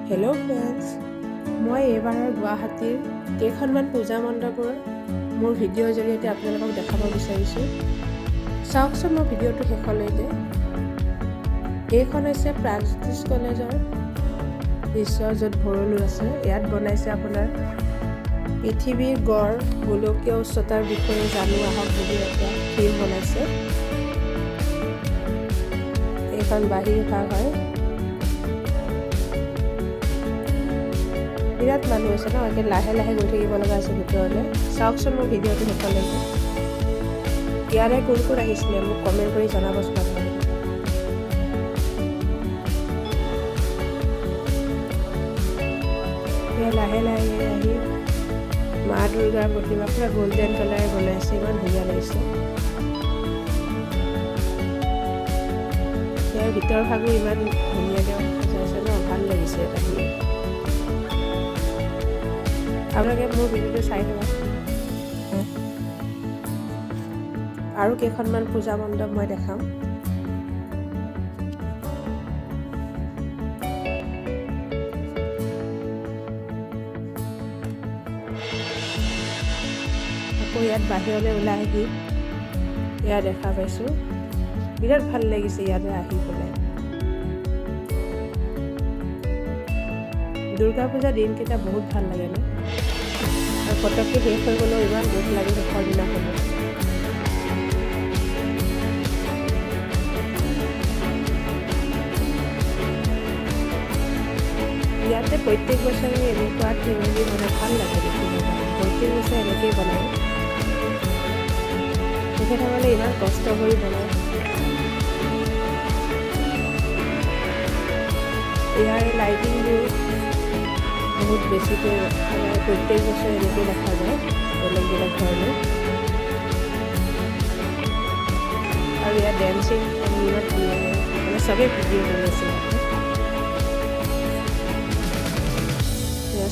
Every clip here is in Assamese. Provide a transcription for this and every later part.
হেল্ল' ফ্ৰেণ্ডছ, মই এইবাৰৰ গুৱাহাটীৰ কেইখনমান পূজা মণ্ডপৰ মোৰ ভিডিঅ'ৰ জৰিয়তে আপোনালোকক দেখাব বিচাৰিছোঁ। চাওকচোন মোৰ ভিডিঅ'টো শেষলৈকে। এইখন হৈছে প্ৰাগজ্যোতিষ কলেজৰ দৃশ্য, য'ত ভৰলু আছে। ইয়াত বনাইছে আপোনাৰ পৃথিৱীৰ গড় গোলকীয় উচ্চতাৰ বিষয়ে জানো আহক বুলি এটা ফিল্ম বনাইছে। এইখন বাহিৰ ভাগ হয়। বিৰাট মানুহ আছে ন, একে লাহে লাহে গৈ থাকিব লগা আছে ভিতৰলৈ। চাওকচোন মোৰ ভিডিঅ'টো শেষলৈকে। ইয়াৰে কোন কোন আহিছিলে মোক কমেণ্ট কৰি জনাবচোন আপোনালোকে। এয়া লাহে লাহে আহি মা দুৰ্গাৰ প্ৰতিমা পুৰা গল্ডেন কালাৰে বনাইছে, ইমান ধুনীয়া লাগিছে। ইয়াৰ ভিতৰ ভাগো ইমান ধুনীয়াকৈ সজাইছে ন, ভাল লাগিছে আহি। আপোনালোকে মোৰ ভিডিঅ'টো চাই থাকক। আৰু কেইখনমান পূজা মণ্ডপ মই দেখাম। আকৌ ইয়াত বাহিৰলৈ ওলাই আহি এয়া দেখা পাইছোঁ, বিৰাট ভাল লাগিছে ইয়াতে আহি পেলাই। দুৰ্গা পূজা দিনকেইটা বহুত ভাল লাগে ন, আৰু পটককৈ শেষ হৈ গ'লেও ইমান দুখ লাগে শেষৰ দিনাখন। ইয়াতে প্ৰত্যেক বছৰে এনেকুৱা ফেমিলি মানে ভাল লাগে দেখিব। প্ৰত্যেক বছৰে এনেকেই বনায়। তেখেতসকলে ইমান কষ্ট কৰি বনায়। ইয়াৰ লাইটিংবোৰ বহুত বেছিকৈ প্ৰত্যেক বছৰে এনেকৈ দেখা যায়, বেলেগ বেলেগ ধৰণৰ। আৰু ইয়াত ডেন্সিং ইমান ধুনীয়াকৈ মানে চবেই ভিডিঅ' বনাইছে।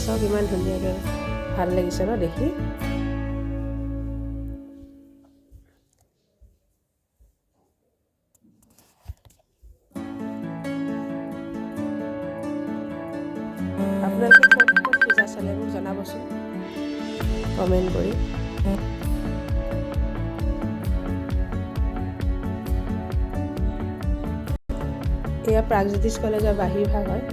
চব ইমান ধুনীয়াকৈ ভাল লাগিছে ন দেখি। আপোনালোকে ক'ত ক'ত পূজা চালে মোক জনাবচোন কমেণ্ট কৰি। এয়া প্ৰাগজ্যোতিষ কলেজৰ বাহিৰ ভাগ হয়।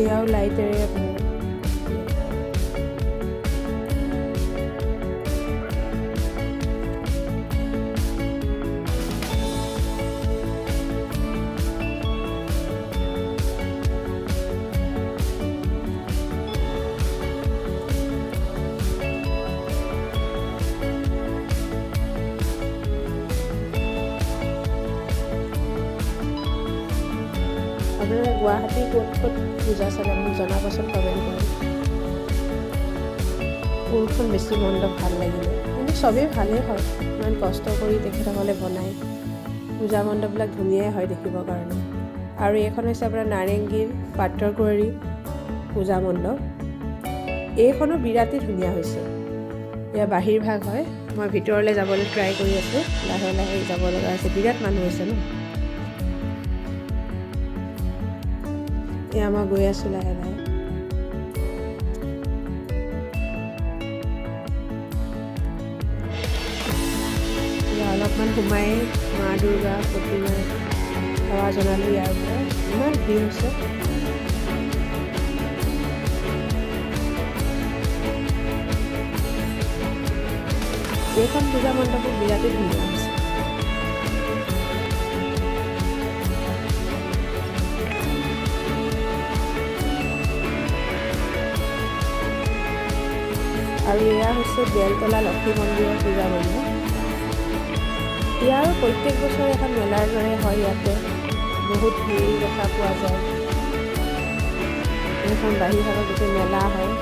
এয়াও লাইটেৰে আপোনালোকে গুৱাহাটীৰ ক'ত ক'ত পূজা চালে মোক জনাবচোন কমেণ্ট কৰি। কোনখন বেছি মণ্ডপ ভাল লাগিলে। কিন্তু চবেই ভালেই হয়, ইমান কষ্ট কৰি তেখেতসকলে বনায়। পূজা মণ্ডপবিলাক ধুনীয়াই হয় দেখিবৰ কাৰণে। আৰু এইখন হৈছে আপোনাৰ নাৰেংগীৰ পাত্ৰকুঁৱৰী পূজা মণ্ডপ। এইখনো বিৰাটেই ধুনীয়া হৈছে। এয়া বাহিৰ ভাগ হয়। মই ভিতৰলৈ যাবলৈ ট্ৰাই কৰি আছোঁ, লাহে লাহে যাব লগা আছে, বিৰাট মানুহ হৈছে ন। এয়া মই গৈ আছোঁ লাহে লাহে। অলপমান সোমাই মা দুৰ্গা প্ৰতিমাৰ সেৱা জনালোঁ। ইয়াৰ পৰা ইমান ভিৰ হৈছে। এইখন পূজা মণ্ডপো বিৰাটেই ধুনীয়া হৈছে। আৰু এয়া হৈছে বেলতলা লক্ষী মন্দিৰৰ পূজা মণ্ডপ। ইয়াৰো প্ৰত্যেক বছৰে এখন মেলাৰ দৰে হয়। ইয়াতে বহুত ভিৰ দেখা পোৱা যায়। এইখন বাহিৰ ভাগত গোটেই মেলা হয়,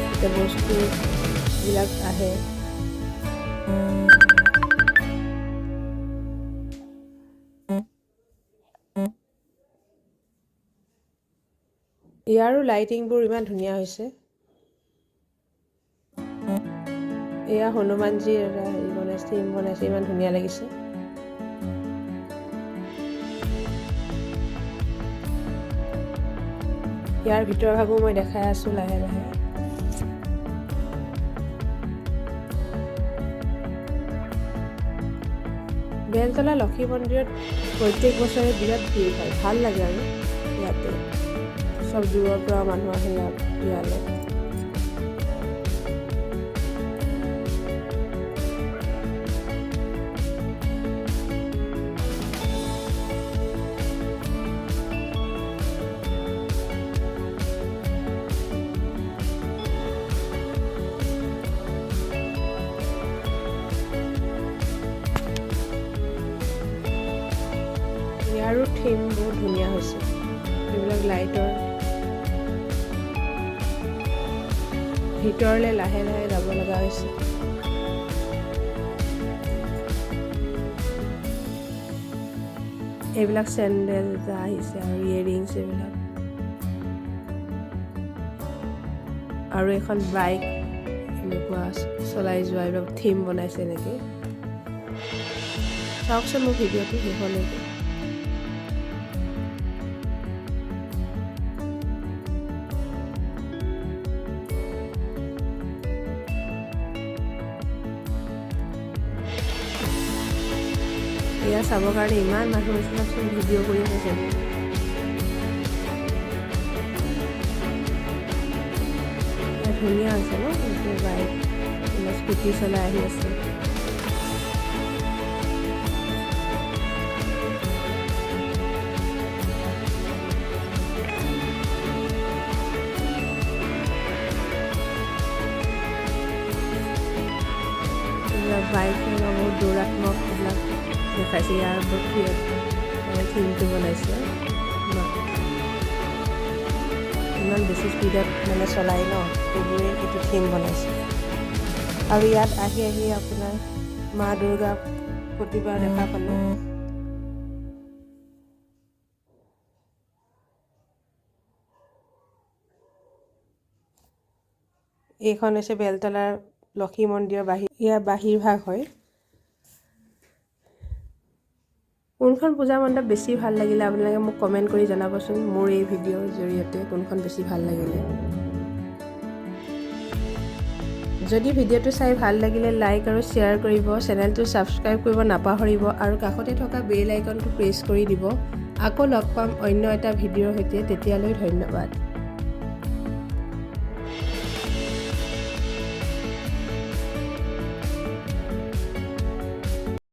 গোটেই বস্তুবিলাক আহে। ইয়াৰো লাইটিংবোৰ ইমান ধুনীয়া হৈছে। এয়া হনুমানজীৰ এটা হেৰি বনাইছে, থিম বনাইছে, ইমান ধুনীয়া লাগিছে। ইয়াৰ ভিতৰ ভাগো মই দেখাই আছোঁ লাহে লাহে। বেলতলা লক্ষী মন্দিৰত প্ৰত্যেক বছৰে বিৰাট ভিৰ হয়, ভাল লাগে আৰু ইয়াতে চব দূৰৰ পৰা মানুহ আহে ইয়ালৈ। ইয়াৰো থিম বহুত ধুনীয়া হৈছে, এইবিলাক লাইটৰ। ভিতৰলৈ লাহে লাহে যাব লগা হৈছে। এইবিলাক চেণ্ডেল আহিছে আৰু ইয়েৰিংছ এইবিলাক, আৰু এখন বাইক এনেকুৱা চলাই যোৱা এইবিলাক থিম বনাইছে এনেকৈ। চাওকচোন মোৰ ভিডিঅ'টো শেষলৈকে। এয়া চাবৰ কাৰণে ইমান মানুহ হৈছিল, ভিডিঅ' কৰি আছে। ধুনীয়া হৈছে ন, বাইক স্কুটি চলাই আহি আছে। এইবিলাক বাইক বহুত দৌৰাত্মক এইবিলাক দেখাইছে। ইয়াৰ থিমটো বনাইছে, ইমান বেছি স্পীডত মানে চলাই ন, সেইবোৰে এইটো থিম বনাইছে। আৰু ইয়াত আহি আহি আপোনাৰ মা দুৰ্গা প্ৰতিভা দেখা পালোঁ। এইখন হৈছে বেলতলাৰ লক্ষী মন্দিৰৰ ইয়াৰ বাহিৰ ভাগ হয়। কোনখন পূজা মণ্ডপ বেছি ভাল লাগিলে আপোনালোকে মোক কমেণ্ট কৰি জনাবচোন। মোৰ এই ভিডিঅ'ৰ জৰিয়তে কোনখন বেছি ভাল লাগিলে। যদি ভিডিঅ'টো চাই ভাল লাগিলে লাইক আৰু শ্বেয়াৰ কৰিব, চেনেলটো ছাবস্ক্ৰাইব কৰিব নাপাহৰিব, আৰু কাষতে থকা বেল আইকনটো প্ৰেছ কৰি দিব। আকৌ লগ পাম অন্য এটা ভিডিঅ'ৰ সৈতে, তেতিয়ালৈ ধন্যবাদ।